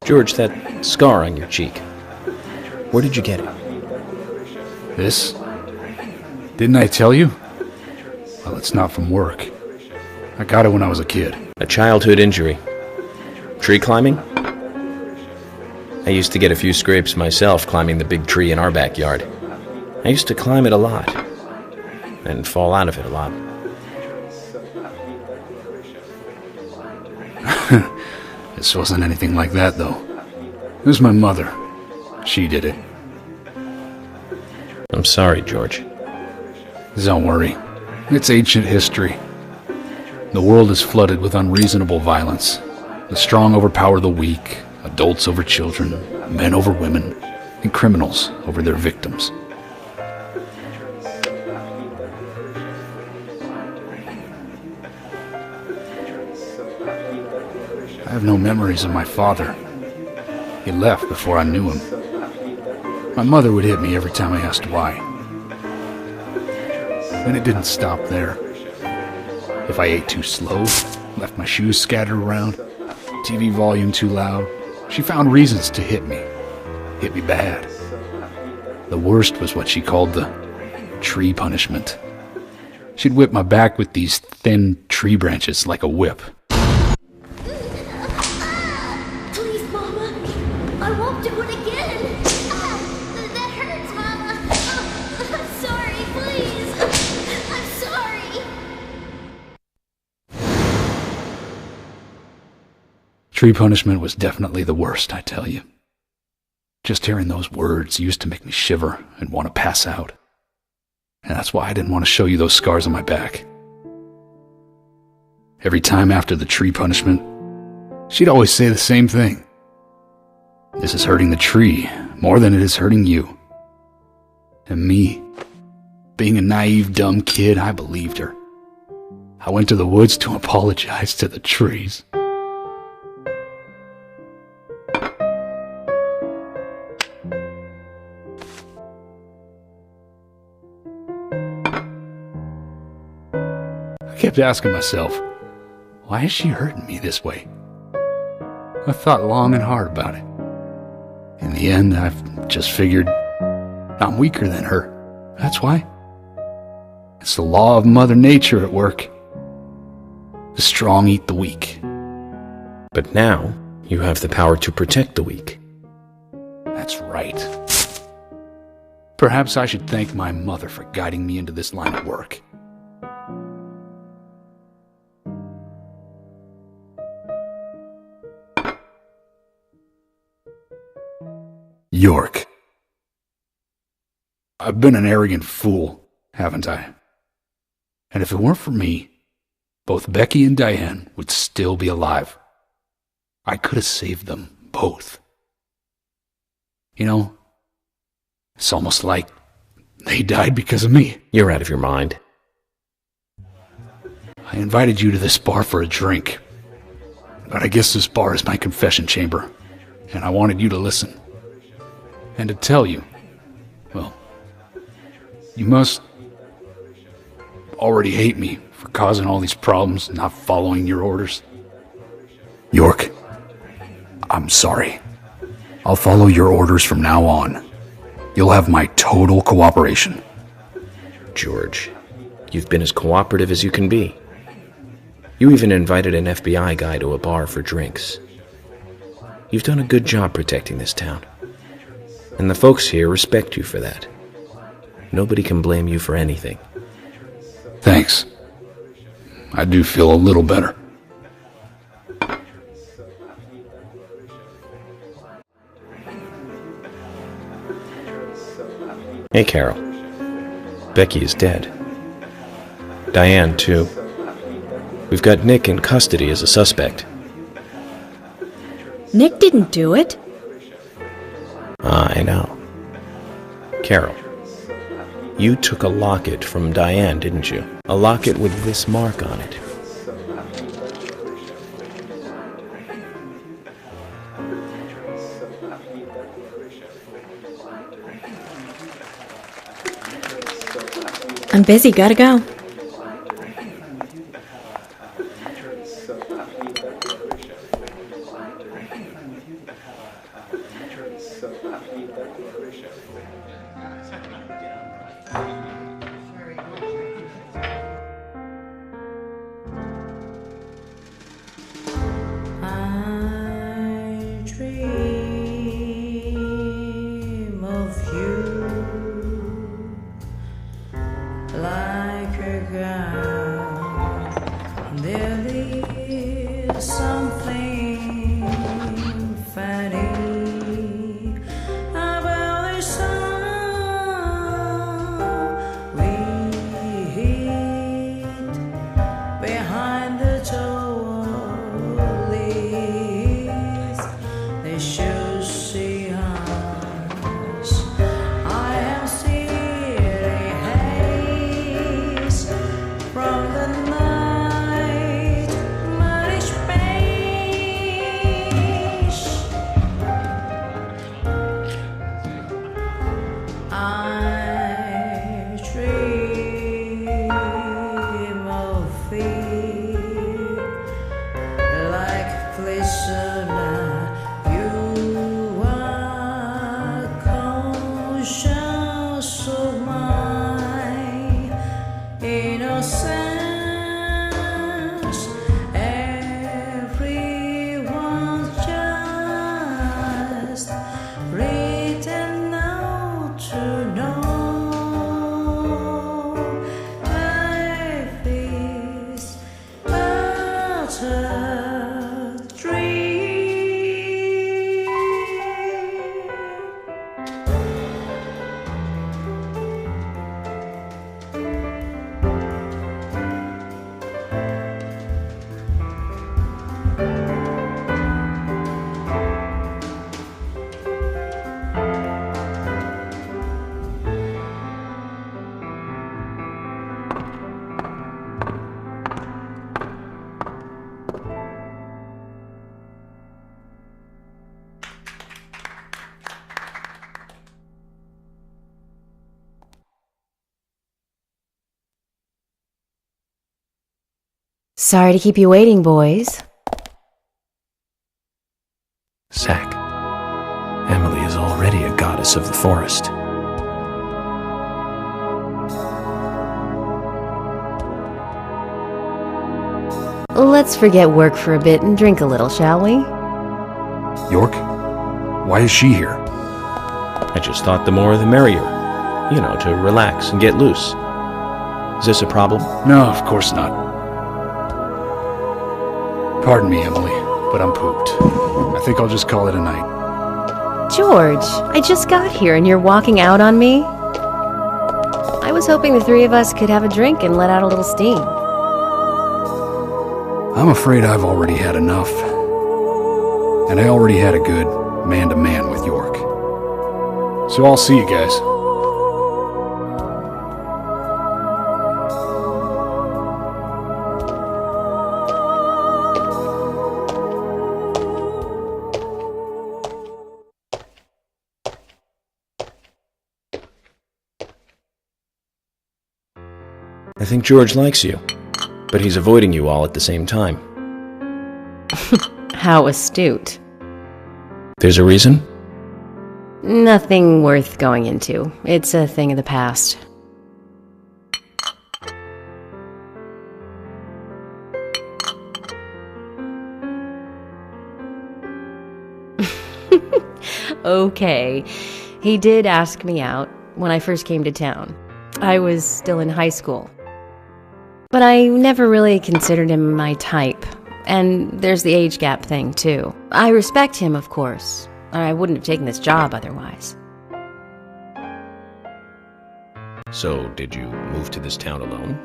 George, that scar on your cheek. Where did you get it? This? Didn't I tell you? Well, it's not from work. I got it when I was a kid. A childhood injury. Tree climbing? I used to get a few scrapes myself climbing the big tree in our backyard. I used to climb it a lot, and fall out of it a lot. This wasn't anything like that, though. It was my mother. She did it. I'm sorry, George. Don't worry. It's ancient history. The world is flooded with unreasonable violence. The strong overpower the weak, adults over children, men over women, and criminals over their victims. I have no memories of my father. He left before I knew him. My mother would hit me every time I asked why. Then it didn't stop there. If I ate too slow, left my shoes scattered around, TV volume too loud, she found reasons to hit me. Hit me bad. The worst was what she called the tree punishment. She'd whip my back with these thin tree branches like a whip. Please, Mama. I won't do it again. That hurts, Mama. I'm sorry, please. I'm sorry. Tree punishment was definitely the worst, I tell you. Just hearing those words used to make me shiver and want to pass out. And that's why I didn't want to show you those scars on my back. Every time after the tree punishment, she'd always say the same thing. This is hurting the tree more than it is hurting you. And me, being a naive, dumb kid, I believed her. I went to the woods to apologize to the trees. I kept asking myself, why is she hurting me this way? I thought long and hard about it. In the end, I've just figured I'm weaker than her. That's why. It's the law of Mother Nature at work. The strong eat the weak. But now, you have the power to protect the weak. That's right. Perhaps I should thank my mother for guiding me into this line of work. York. I've been an arrogant fool, haven't I? And if it weren't for me, both Becky and Diane would still be alive. I could have saved them both. You know, it's almost like they died because of me. You're out of your mind. I invited you to this bar for a drink, but I guess this bar is my confession chamber, and I wanted you to listen. And to tell you, well, you must already hate me for causing all these problems and not following your orders. York, I'm sorry. I'll follow your orders from now on. You'll have my total cooperation. George, you've been as cooperative as you can be. You even invited an FBI guy to a bar for drinks. You've done a good job protecting this town. And the folks here respect you for that. Nobody can blame you for anything. Thanks. I do feel a little better. Hey, Carol. Becky is dead. Diane, too. We've got Nick in custody as a suspect. Nick didn't do it. I know. Carol, you took a locket from Diane, didn't you? A locket with this mark on it. I'm busy, gotta go. I dream of you like a god. There is something funny about the sound we hid behind the door. They should see us. I am stealing haze from the night, muddy space. I dream of thee like prisoner. You are conscious of my innocence. Everyone's just written out to know life is but a dream. Sorry to keep you waiting, boys. Zack, Emily is already a goddess of the forest. Let's forget work for a bit and drink a little, shall we? York? Why is she here? I just thought the more the merrier. You know, to relax and get loose. Is this a problem? No, of course not. Pardon me, Emily, but I'm pooped. I think I'll just call it a night. George, I just got here and you're walking out on me? I was hoping the three of us could have a drink and let out a little steam. I'm afraid I've already had enough. And I already had a good man-to-man with York. So I'll see you guys. I think George likes you, but he's avoiding you all at the same time. How astute. There's a reason? Nothing worth going into. It's a thing of the past. Okay, he did ask me out when I first came to town. I was still in high school. But I never really considered him my type. And there's the age gap thing, too. I respect him, of course. I wouldn't have taken this job otherwise. So, did you move to this town alone?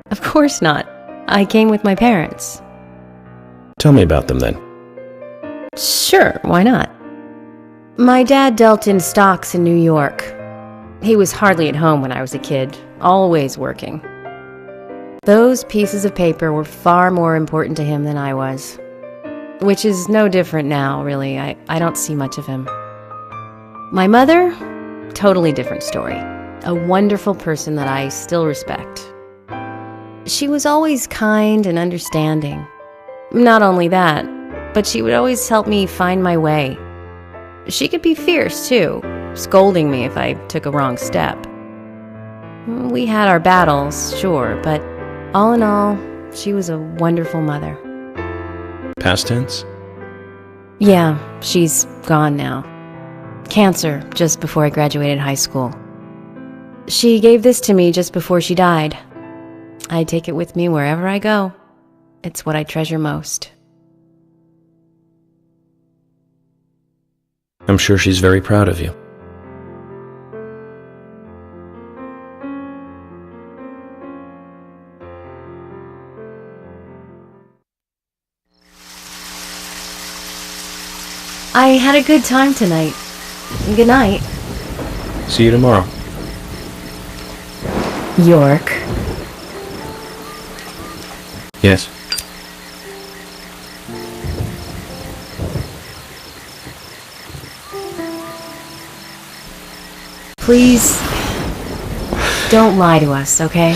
Of course not. I came with my parents. Tell me about them then. Sure, why not? My dad dealt in stocks in New York. He was hardly at home when I was a kid, always working. Those pieces of paper were far more important to him than I was. Which is no different now, really. I don't see much of him. My mother? Totally different story. A wonderful person that I still respect. She was always kind and understanding. Not only that, but she would always help me find my way. She could be fierce, too, scolding me if I took a wrong step. We had our battles, sure, but all in all, she was a wonderful mother. Past tense? Yeah, she's gone now. Cancer, just before I graduated high school. She gave this to me just before she died. I take it with me wherever I go. It's what I treasure most. I'm sure she's very proud of you. I had a good time tonight. Good night. See you tomorrow. York. Yes. Please, don't lie to us, okay?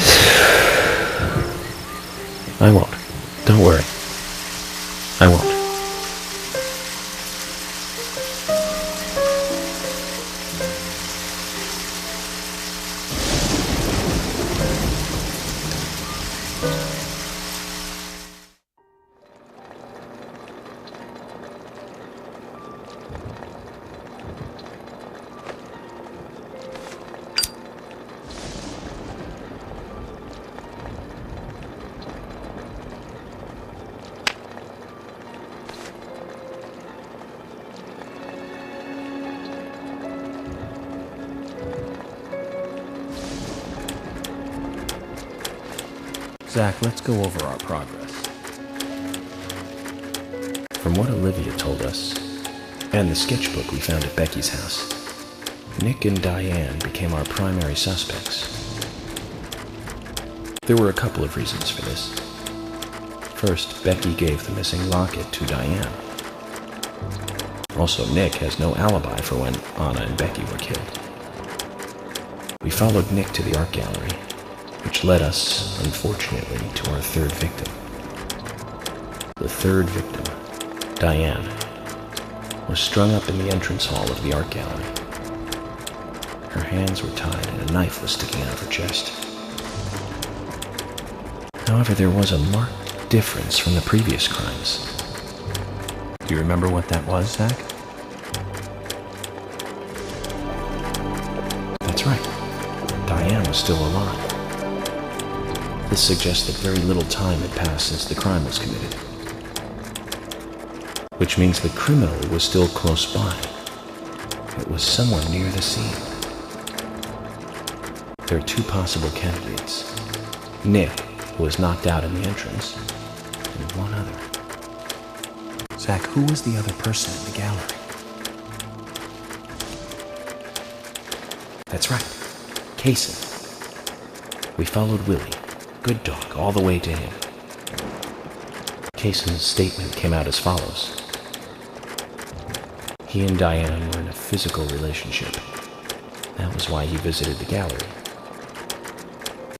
I won't. Don't worry. I won't. Zach, let's go over our progress. From what Olivia told us, and the sketchbook we found at Becky's house, Nick and Diane became our primary suspects. There were a couple of reasons for this. First, Becky gave the missing locket to Diane. Also, Nick has no alibi for when Anna and Becky were killed. We followed Nick to the art gallery, which led us, unfortunately, to our third victim. The third victim, Diane, was strung up in the entrance hall of the art gallery. Her hands were tied and a knife was sticking out of her chest. However, there was a marked difference from the previous crimes. Do you remember what that was, Zach? That's right. Diane was still alive. This suggests that very little time had passed since the crime was committed. Which means the criminal was still close by. It was somewhere near the scene. There are two possible candidates. Nick, who was knocked out in the entrance, and one other. Zach, who was the other person in the gallery? That's right, Kaysen. We followed Willie, good dog, all the way to him. Kaysen's statement came out as follows. He and Diane were in a physical relationship. That was why he visited the gallery.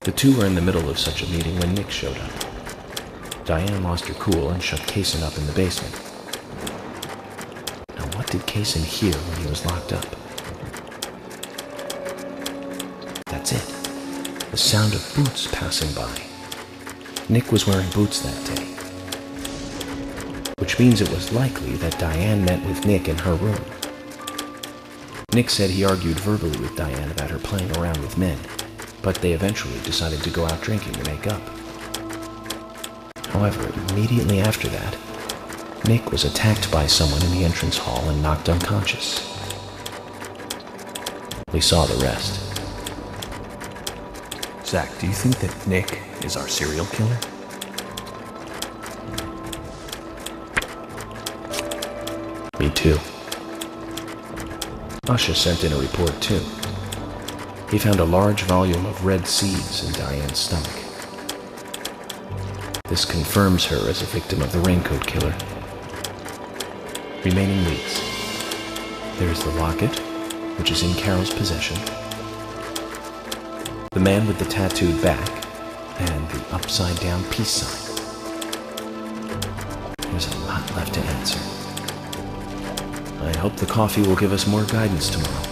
The two were in the middle of such a meeting when Nick showed up. Diane lost her cool and shut Kaysen up in the basement. Now, what did Kaysen hear when he was locked up? That's it. The sound of boots passing by. Nick was wearing boots that day. Which means it was likely that Diane met with Nick in her room. Nick said he argued verbally with Diane about her playing around with men, but they eventually decided to go out drinking to make up. However, immediately after that, Nick was attacked by someone in the entrance hall and knocked unconscious. We saw the rest. Zach, do you think that Nick is our serial killer? Me too. Usha sent in a report too. He found a large volume of red seeds in Diane's stomach. This confirms her as a victim of the raincoat killer. Remaining leads. There's the locket, which is in Carol's possession. The man with the tattooed back, and the upside-down peace sign. I'll have to answer. I hope the coffee will give us more guidance tomorrow.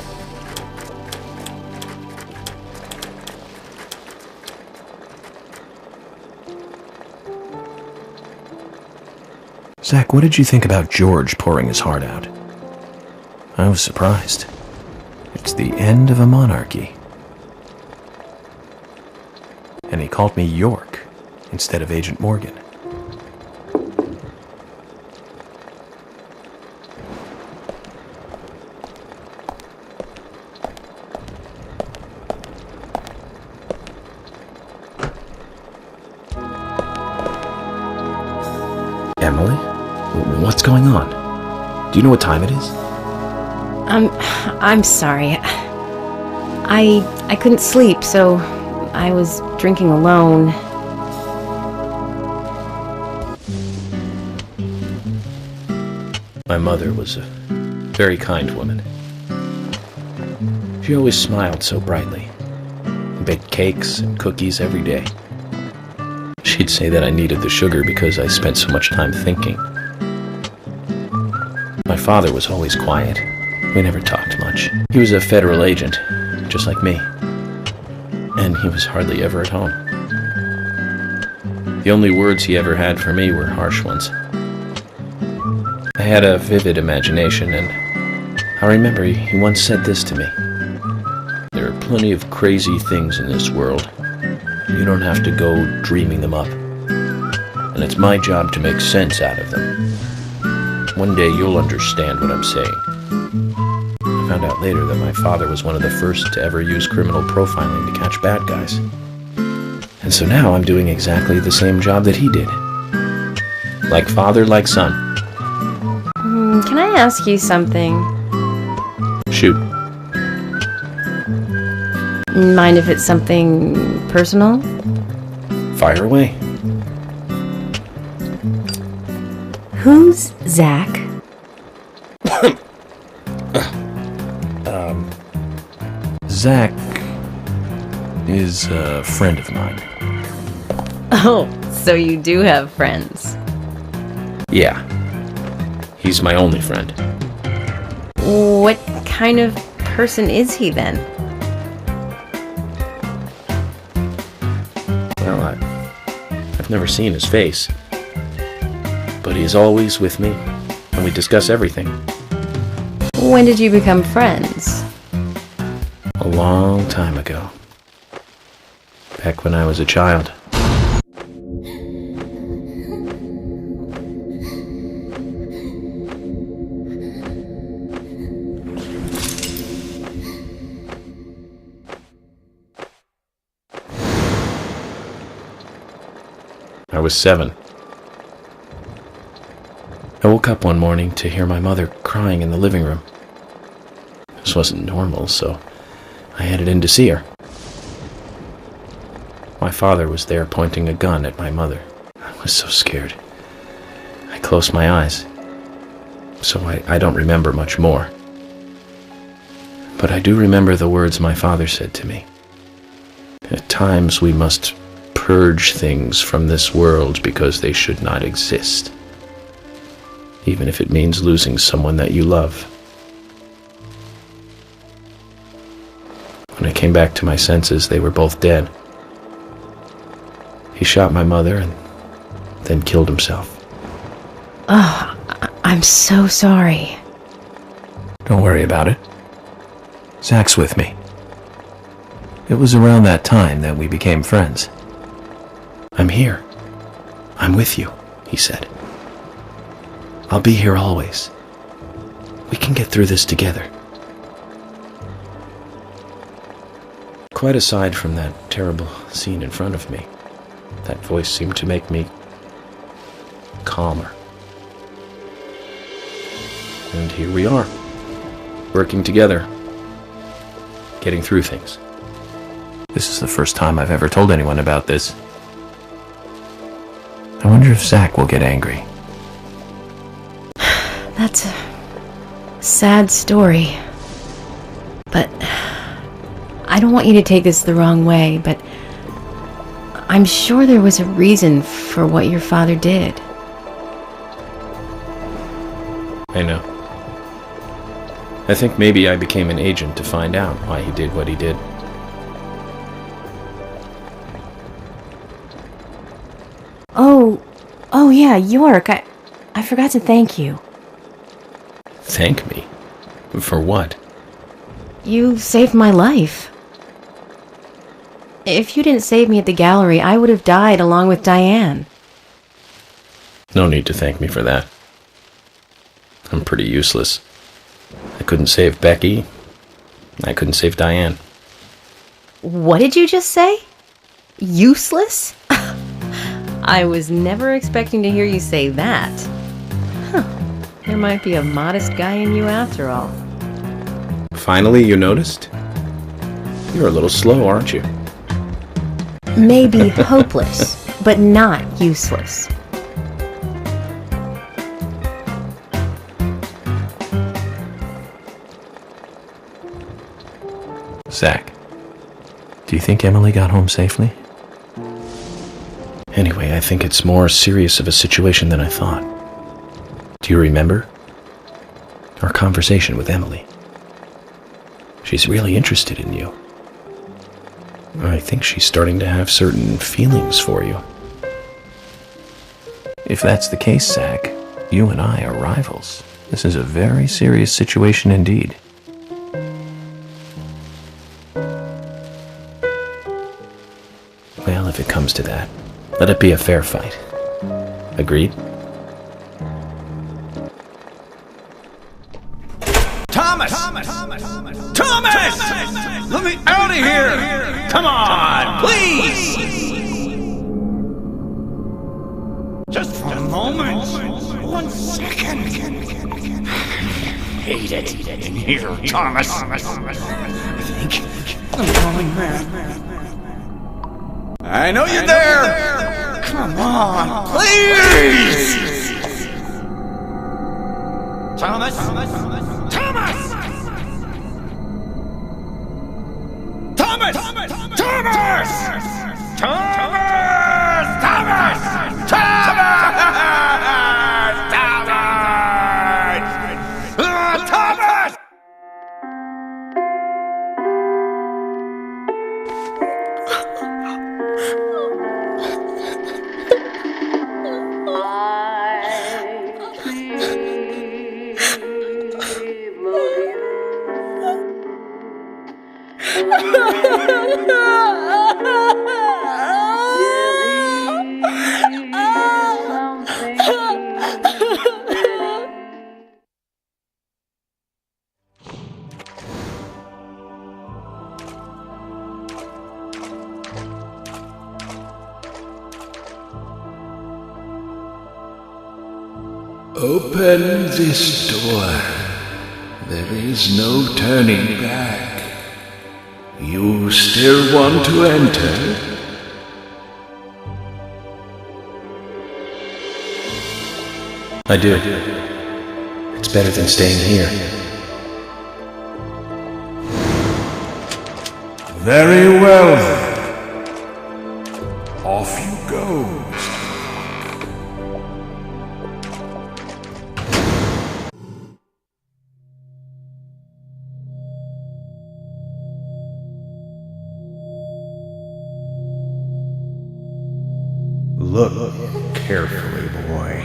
Zach, what did you think about George pouring his heart out? I was surprised. It's the end of a monarchy. And he called me York instead of Agent Morgan. Emily? What's going on? Do you know what time it is? I'm sorry. I couldn't sleep, so I was drinking alone. My mother was a very kind woman. She always smiled so brightly, and baked cakes and cookies every day. She'd say that I needed the sugar because I spent so much time thinking. My father was always quiet. We never talked much. He was a federal agent, just like me. And he was hardly ever at home. The only words he ever had for me were harsh ones. I had a vivid imagination, and I remember he once said this to me. There are plenty of crazy things in this world. You don't have to go dreaming them up. And it's my job to make sense out of them. One day you'll understand what I'm saying. I found out later that my father was one of the first to ever use criminal profiling to catch bad guys. And so now I'm doing exactly the same job that he did. Like father, like son. Can I ask you something? Shoot. Mind if it's something personal? Fire away. Who's Zach? Zach is a friend of mine. Oh, so you do have friends. Yeah. He's my only friend. What kind of person is he then? Well, I've never seen his face. But he is always with me, and we discuss everything. When did you become friends? A long time ago. Back when I was a child. I was 7. I woke up one morning to hear my mother crying in the living room. This wasn't normal, so I headed in to see her. My father was there pointing a gun at my mother. I was so scared. I closed my eyes, so I don't remember much more. But I do remember the words my father said to me. At times we must purge things from this world because they should not exist. Even if it means losing someone that you love. When I came back to my senses, they were both dead. He shot my mother and then killed himself. Oh, I'm so sorry. Don't worry about it. Zach's with me. It was around that time that we became friends. I'm here. I'm with you, he said. I'll be here always. We can get through this together. Quite aside from that terrible scene in front of me, that voice seemed to make me calmer. And here we are, working together, getting through things. This is the first time I've ever told anyone about this. I wonder if Zach will get angry. That's a sad story. But I don't want you to take this the wrong way, but I'm sure there was a reason for what your father did. I know. I think maybe I became an agent to find out why he did what he did. Oh yeah, York, I forgot to thank you. Thank me? For what? You saved my life. If you didn't save me at the gallery, I would have died along with Diane. No need to thank me for that. I'm pretty useless. I couldn't save Becky. I couldn't save Diane. What did you just say? Useless? I was never expecting to hear you say that. Huh. There might be a modest guy in you after all. Finally, you noticed? You're a little slow, aren't you? Maybe hopeless, but not useless. Zach, do you think Emily got home safely? Anyway, I think it's more serious of a situation than I thought. Do you remember? Our conversation with Emily. She's really interested in you. I think she's starting to have certain feelings for you. If that's the case, Zach, you and I are rivals. This is a very serious situation indeed. Well, if it comes to that, let it be a fair fight. Agreed? Thomas! Let me out of here! Come on, please! Just for a moment. 1 second. Hate it in here, Thomas. I think I'm going mad. I know you're there! Come on, please! Thomas! Thomas! Thomas! Thomas! Thomas! Thomas! Thomas! Thomas! Open this door. There is no turning back. You still want to enter? I do. It's better than staying here. Very well then. Off you go. Look carefully, boy.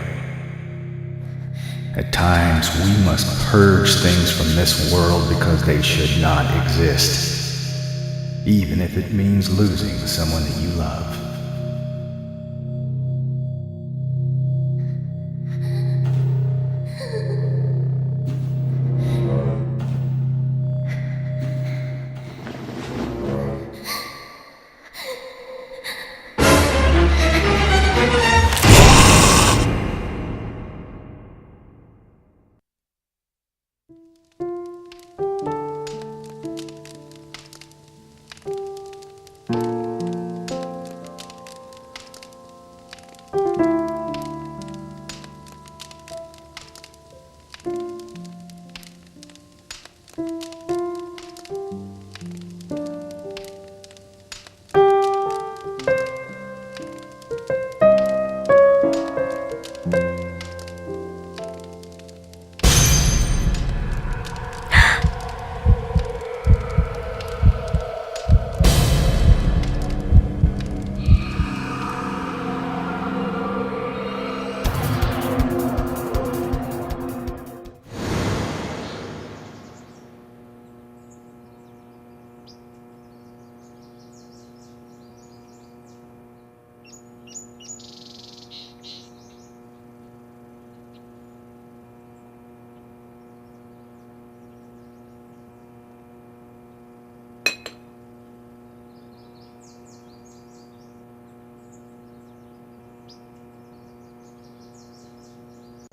At times, we must purge things from this world because they should not exist, even if it means losing someone that you love.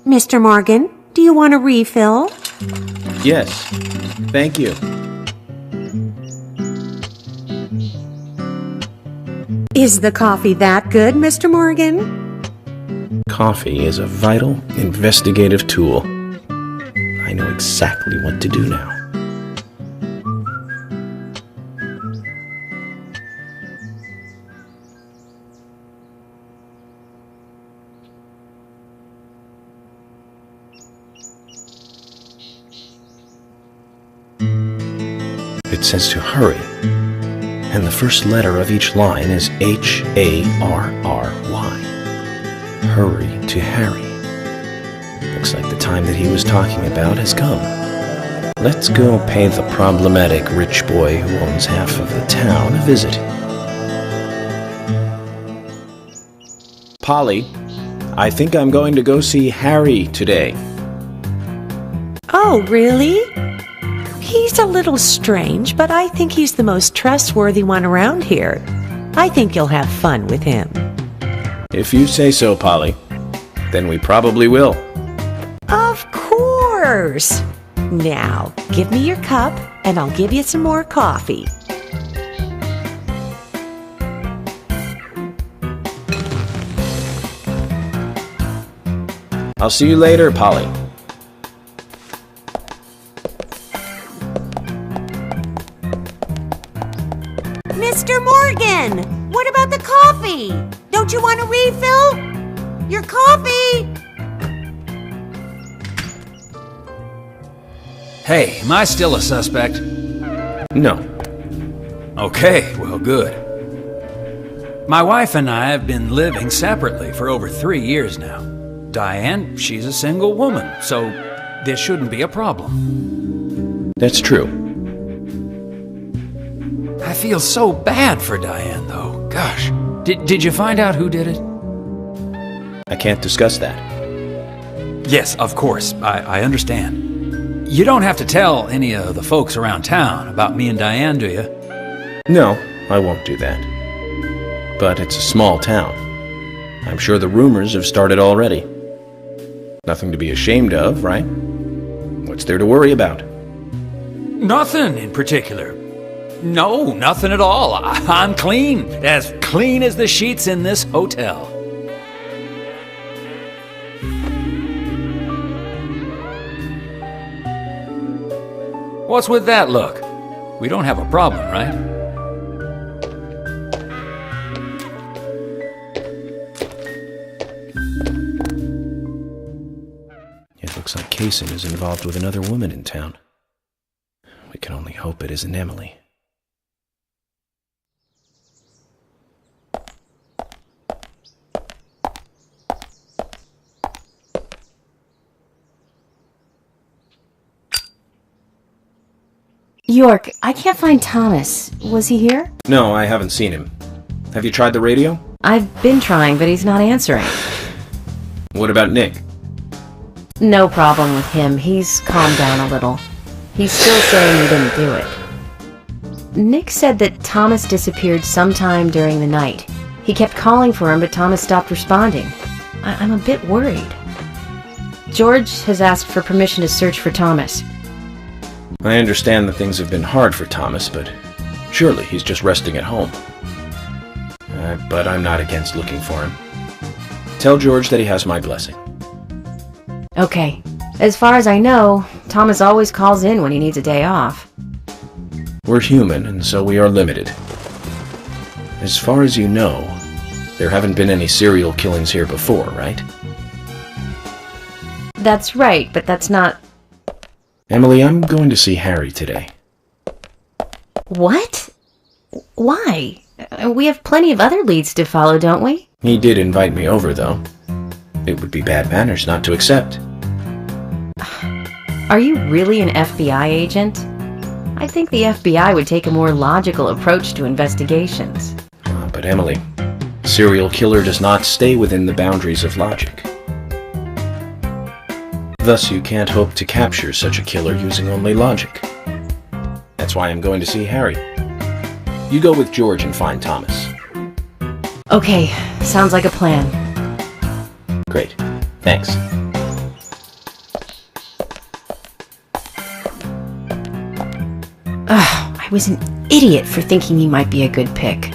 Mr. Morgan, do you want a refill? Yes, thank you. Is the coffee that good, Mr. Morgan? Coffee is a vital, investigative tool. I know exactly what to do now. It says to hurry, and the first letter of each line is H-A-R-R-Y. Hurry to Harry. Looks like the time that he was talking about has come. Let's go pay the problematic rich boy who owns half of the town a visit. Polly, I think I'm going to go see Harry today. Oh, really? He's a little strange, but I think he's the most trustworthy one around here. I think you'll have fun with him. If you say so, Polly, then we probably will. Of course! Now, give me your cup, and I'll give you some more coffee. I'll see you later, Polly. Mr. Morgan! What about the coffee? Don't you want a refill? Your coffee! Hey, am I still a suspect? No. Okay, well, good. My wife and I have been living separately for over 3 years now. Diane, she's a single woman, so this shouldn't be a problem. That's true. I feel so bad for Diane, though. Gosh. Did you find out who did it? I can't discuss that. Yes, of course. I understand. You don't have to tell any of the folks around town about me and Diane, do you? No, I won't do that. But it's a small town. I'm sure the rumors have started already. Nothing to be ashamed of, right? What's there to worry about? Nothing in particular. No, nothing at all. I'm clean as the sheets in this hotel. What's with that look? We don't have a problem, right? It looks like Kaysen is involved with another woman in town. We can only hope it isn't Emily. York, I can't find Thomas. Was he here? No, I haven't seen him. Have you tried the radio? I've been trying, but he's not answering. What about Nick? No problem with him. He's calmed down a little. He's still saying he didn't do it. Nick said that Thomas disappeared sometime during the night. He kept calling for him, but Thomas stopped responding. I'm a bit worried. George has asked for permission to search for Thomas. I understand that things have been hard for Thomas, but surely he's just resting at home. But I'm not against looking for him. Tell George that he has my blessing. Okay. As far as I know, Thomas always calls in when he needs a day off. We're human, and so we are limited. As far as you know, there haven't been any serial killings here before, right? That's right, but that's not... Emily, I'm going to see Harry today. What? Why? We have plenty of other leads to follow, don't we? He did invite me over, though. It would be bad manners not to accept. Are you really an FBI agent? I think the FBI would take a more logical approach to investigations. But Emily, serial killer does not stay within the boundaries of logic. Thus, you can't hope to capture such a killer using only logic. That's why I'm going to see Harry. You go with George and find Thomas. Okay, sounds like a plan. Great. Thanks. I was an idiot for thinking he might be a good pick.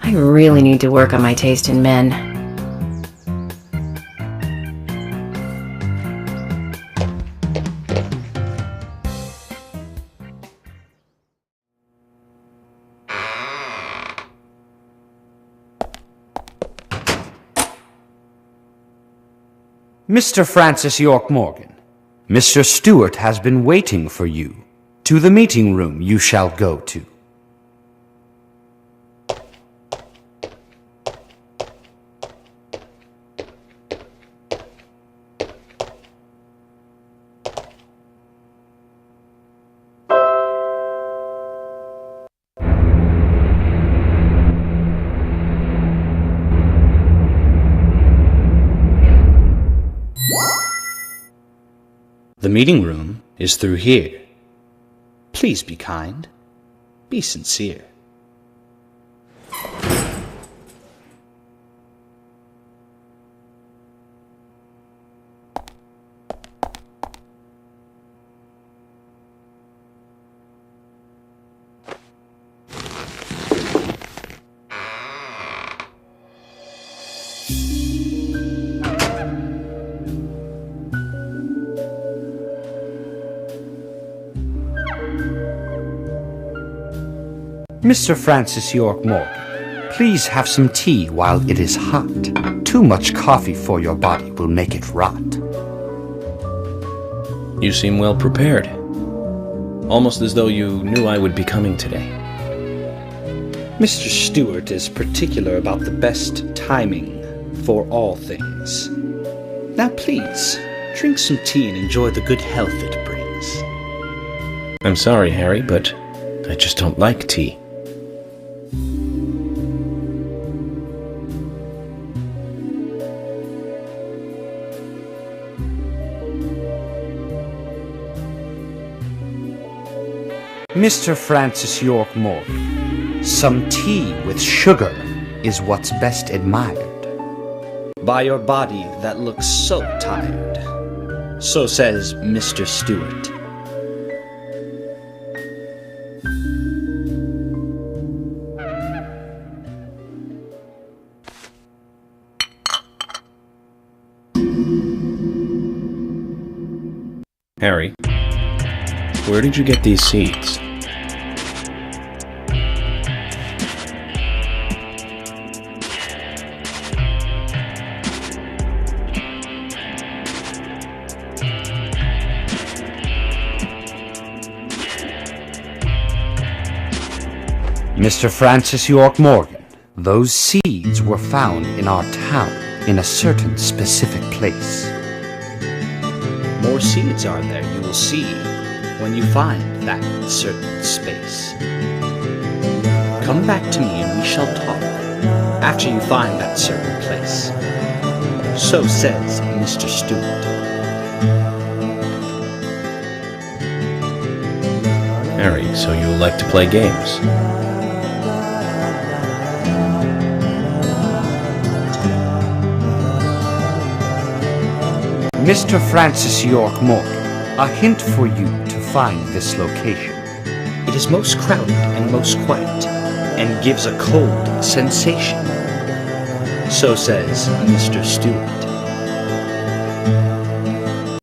I really need to work on my taste in men. Mr. Francis York Morgan, Mr. Stewart has been waiting for you. To the meeting room you shall go to. The meeting room is through here. Please be kind. Be sincere. Mr. Francis York Morgan, please have some tea while it is hot. Too much coffee for your body will make it rot. You seem well prepared. Almost as though you knew I would be coming today. Mr. Stewart is particular about the best timing for all things. Now please, drink some tea and enjoy the good health it brings. I'm sorry, Harry, but I just don't like tea. Mr. Francis York Morgan, some tea with sugar is what's best admired by your body that looks so tired. So says Mr. Stewart. Harry, where did you get these seeds? Mr. Francis York Morgan, those seeds were found in our town in a certain specific place. More seeds are there, you will see, when you find that certain space. Come back to me and we shall talk after you find that certain place. So says Mr. Stewart. Harry, so you like to play games? Mr. Francis York Morgan, a hint for you to find this location. It is most crowded and most quiet, and gives a cold sensation. So says Mr. Stewart.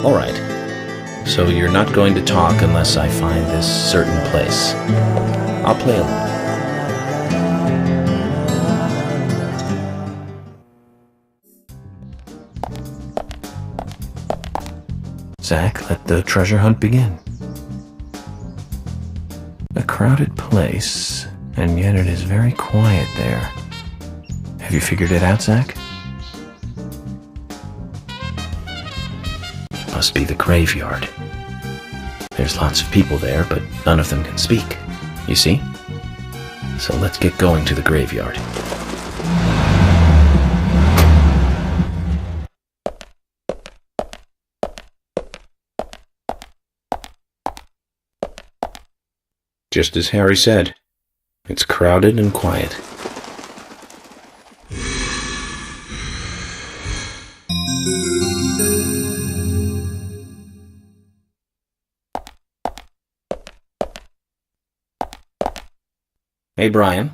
All right. So you're not going to talk unless I find this certain place. I'll play along. Zach, let the treasure hunt begin. A crowded place, and yet it is very quiet there. Have you figured it out, Zach? It must be the graveyard. There's lots of people there, but none of them can speak. You see? So let's get going to the graveyard. Just as Harry said, it's crowded and quiet. Hey, Brian.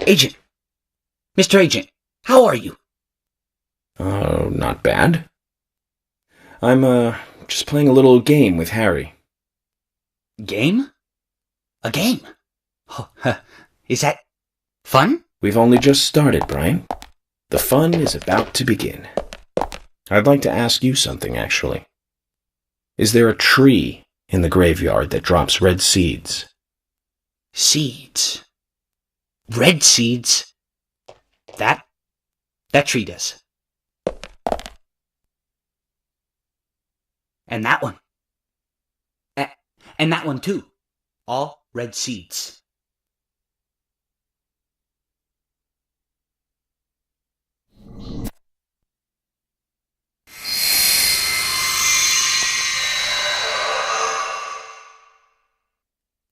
Agent. Mr. Agent, how are you? Oh, not bad. I'm, just playing a little game with Harry. Game? A game? Oh, is that fun? We've only just started, Brian. The fun is about to begin. I'd like to ask you something, actually. Is there a tree in the graveyard that drops red seeds? Seeds? Red seeds? That tree does. And that one. And that one too. All red seeds.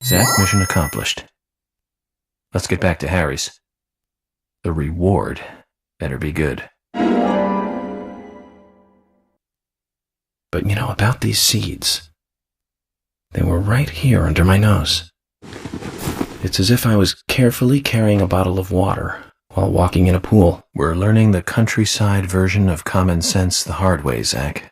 Zach, mission accomplished. Let's get back to Harry's. The reward better be good. But you know, about these seeds, they were right here under my nose. It's as if I was carefully carrying a bottle of water while walking in a pool. We're learning the countryside version of common sense the hard way, Zach.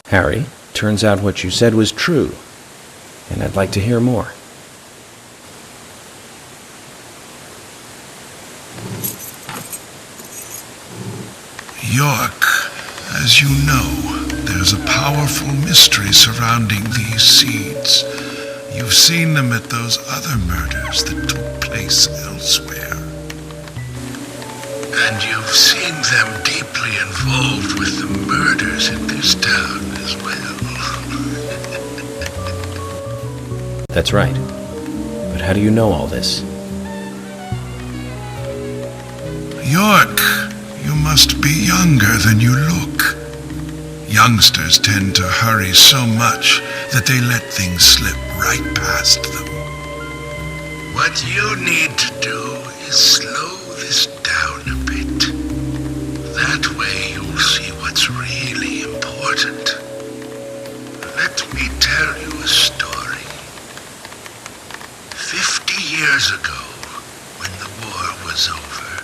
Harry, turns out what you said was true, and I'd like to hear more. York, as you know, there's a powerful mystery surrounding these seeds. You've seen them at those other murders that took place elsewhere. And you've seen them deeply involved with the murders in this town as well. That's right. But how do you know all this? York, you must be younger than you look. Youngsters tend to hurry so much that they let things slip right past them. What you need to do is slow this down a bit. That way you'll see what's really important. Let me tell you a story. 50 years ago, when the war was over,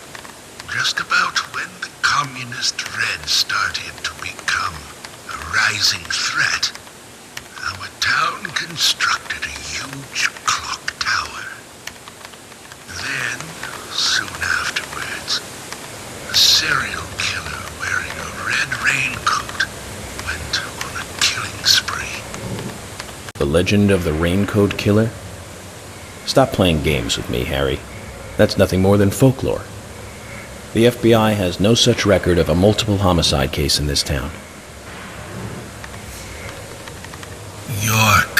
just about when the communist Red started to become a rising threat, our town constructed a huge clock tower. Then, soon afterwards, a serial killer wearing a red raincoat went on a killing spree. The legend of the Raincoat Killer? Stop playing games with me, Harry. That's nothing more than folklore. The FBI has no such record of a multiple homicide case in this town. York,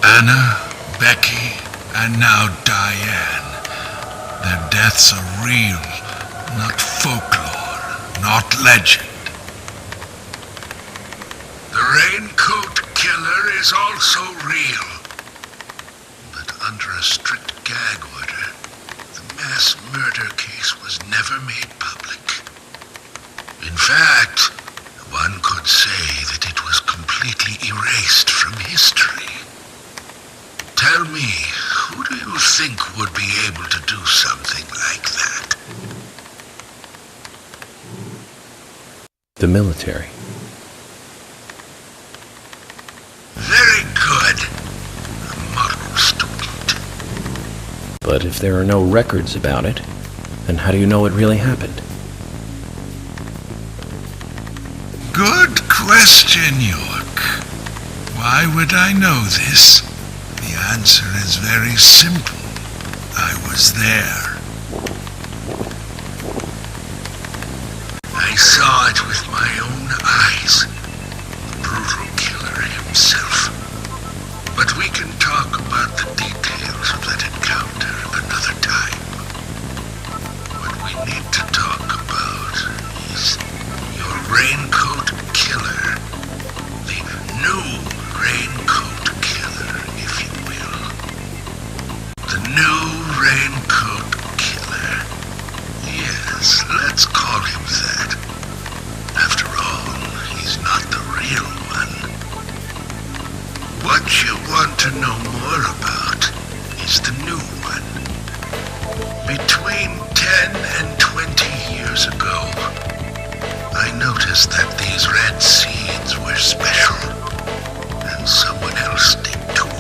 Anna, Becky, and now Diane. Their deaths are real, not folklore, not legend. The Raincoat Killer is also real. But under a strict gag order, the mass murder case was never made public. In fact, one could say that it was completely erased from history. Tell me, who do you think would be able to do something like that? The military. Very good. A model student. But if there are no records about it, then how do you know it really happened? Good question, York. Why would I know this? The answer is very simple. I was there. I saw it with my own eyes. The brutal killer himself. need to talk about is your raincoat killer. The new raincoat killer, if you will. The new raincoat killer. Yes, let's call him that. After all, he's not the real one. What you want to know more about is the new one. Between 10 and 20 years ago, I noticed that these red seeds were special, and someone else did too.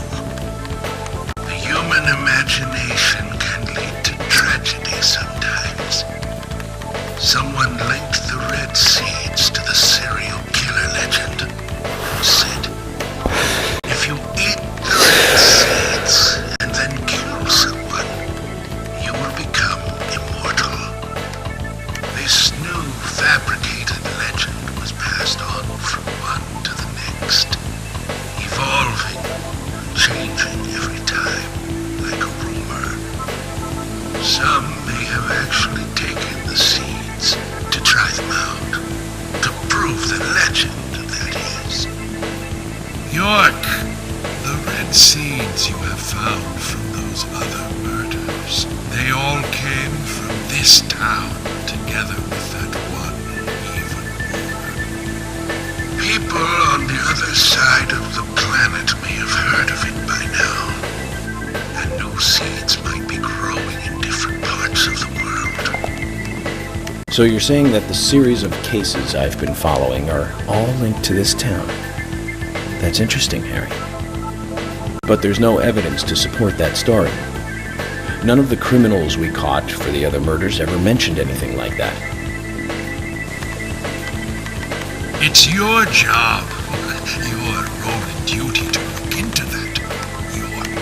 The human imagination can lead to tragedy sometimes. Someone linked the red seeds to the serial killer legend and said, if you eat the red seeds and then kill someone, you will become immortal. This new fabricated legend was passed on from one to the next, evolving and changing every time, like a rumor. Some may have actually taken the seeds to try them out, to prove the legend, that is. York, the red seeds you have found from those other murders, they all came from this town, together with that one evil rumor. People on the other side of the planet may have heard of it by now, and new seeds might be growing in different parts of the world. So you're saying that the series of cases I've been following are all linked to this town? That's interesting, Harry. But there's no evidence to support that story. None of the criminals we caught for the other murders ever mentioned anything like that. It's your job, your role and duty to look into that, York.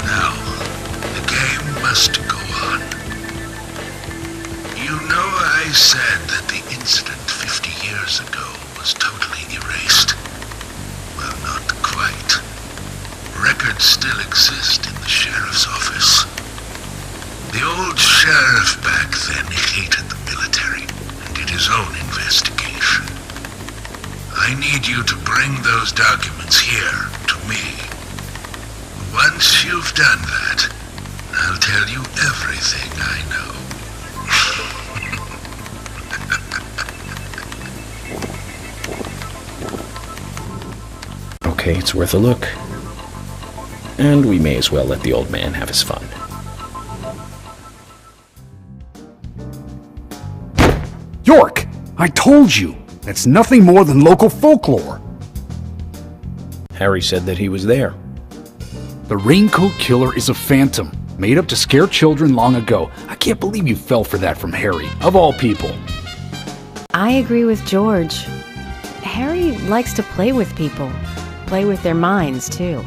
Now, the game must go on. You know I said that the incident 50 years ago was totally erased. Well, not quite. Records still exist in the sheriff's office. The old sheriff back then hated the military and did his own investigation. I need you to bring those documents here to me. Once you've done that, I'll tell you everything I know. Okay, it's worth a look. And we may as well let the old man have his fun. York! I told you! That's nothing more than local folklore. Harry said that he was there. The Raincoat Killer is a phantom, made up to scare children long ago. I can't believe you fell for that from Harry, of all people. I agree with George. Harry likes to play with people. Play with their minds, too.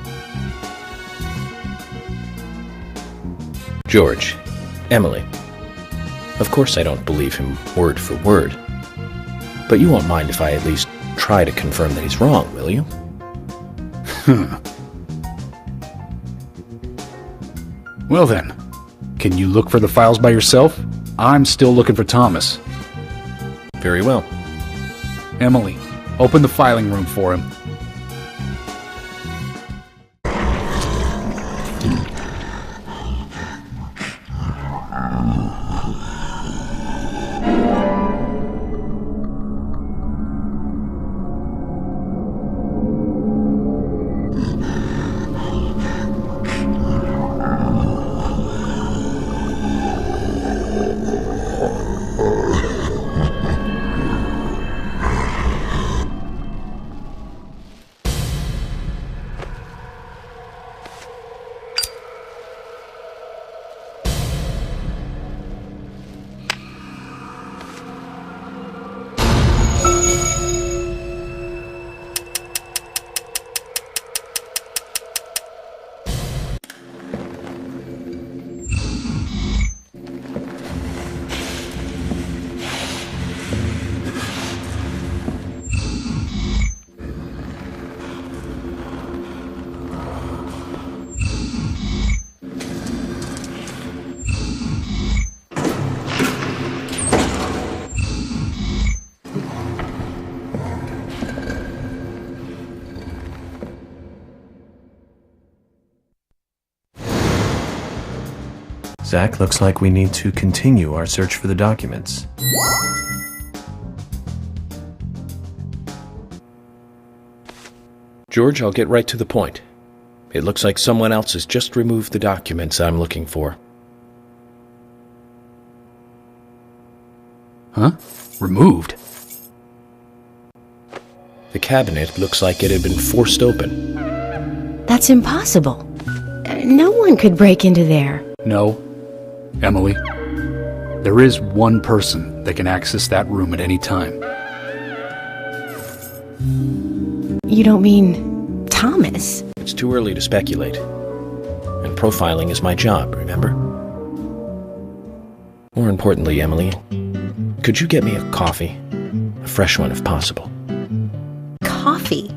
George, Emily. Of course I don't believe him word for word. But you won't mind if I at least try to confirm that he's wrong, will you? Well then, can you look for the files by yourself? I'm still looking for Thomas. Very well. Emily, open the filing room for him. Zach, looks like we need to continue our search for the documents. George, I'll get right to the point. It looks like someone else has just removed the documents I'm looking for. Huh? Removed? The cabinet looks like it had been forced open. That's impossible. No one could break into there. No. Emily, there is one person that can access that room at any time. You don't mean Thomas? It's too early to speculate. And profiling is my job, remember? More importantly, Emily, could you get me a coffee? A fresh one if possible. Coffee?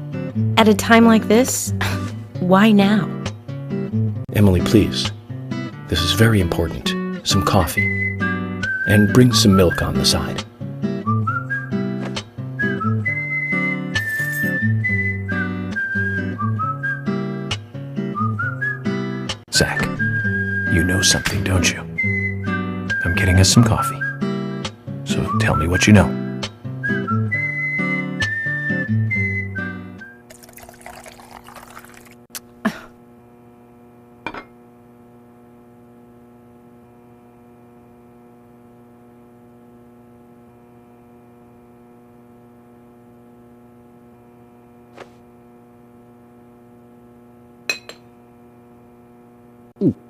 At a time like this? Why now? Emily, please. This is very important. Some coffee. And bring some milk on the side. Zach, you know something, don't you? I'm getting us some coffee. So tell me what you know.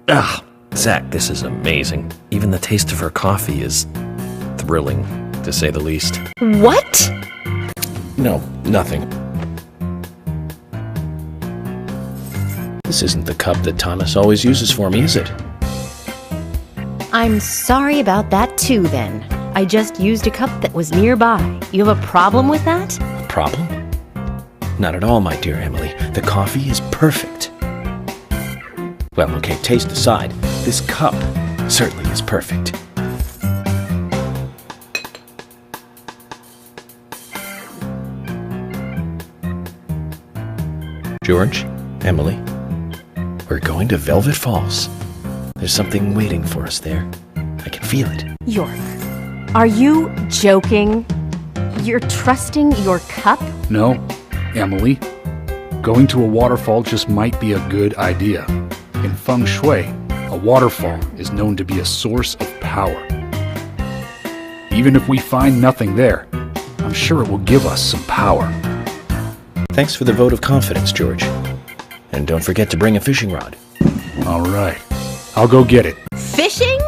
Ah, Zach, this is amazing. Even the taste of her coffee is thrilling, to say the least. What? no, nothing. This isn't the cup that Thomas always uses for me, is it? I'm sorry about that too, then. I just used a cup that was nearby. You have a problem with that? A problem? Not at all, my dear Emily. The coffee is perfect. Well, okay, taste aside, this cup certainly is perfect. George, Emily, we're going to Velvet Falls. There's something waiting for us there. I can feel it. York, are you joking? You're trusting your cup? No, Emily. Going to a waterfall just might be a good idea. In feng shui, a waterfall is known to be a source of power. Even if we find nothing there, I'm sure it will give us some power. Thanks for the vote of confidence, George. And don't forget to bring a fishing rod. All right. I'll go get it. Fishing?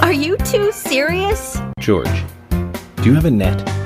Are you too serious? George, do you have a net?